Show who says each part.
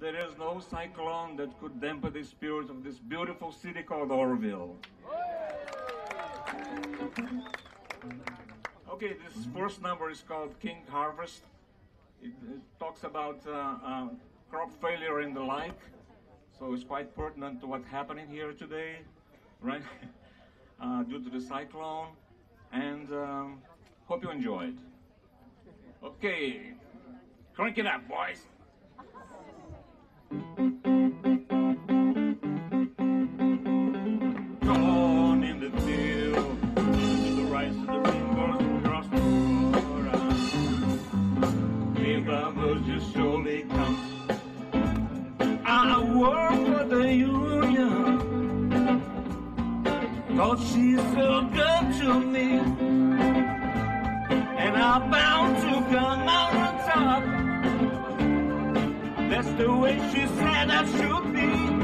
Speaker 1: there is no cyclone that could dampen the spirit of this beautiful city called Orville. Okay, this first number is called King Harvest. It talks about crop failure and the like, so it's quite pertinent to what's happening here today, right? Due to the cyclone, and hope you enjoyed. Okay, crank it up, boys. Corn in the field, the rice of the fingers across the water. River will just surely come. I work for the union, 'cause she's so good to me, and I'm bound to come out on top. That's the way she said I should be.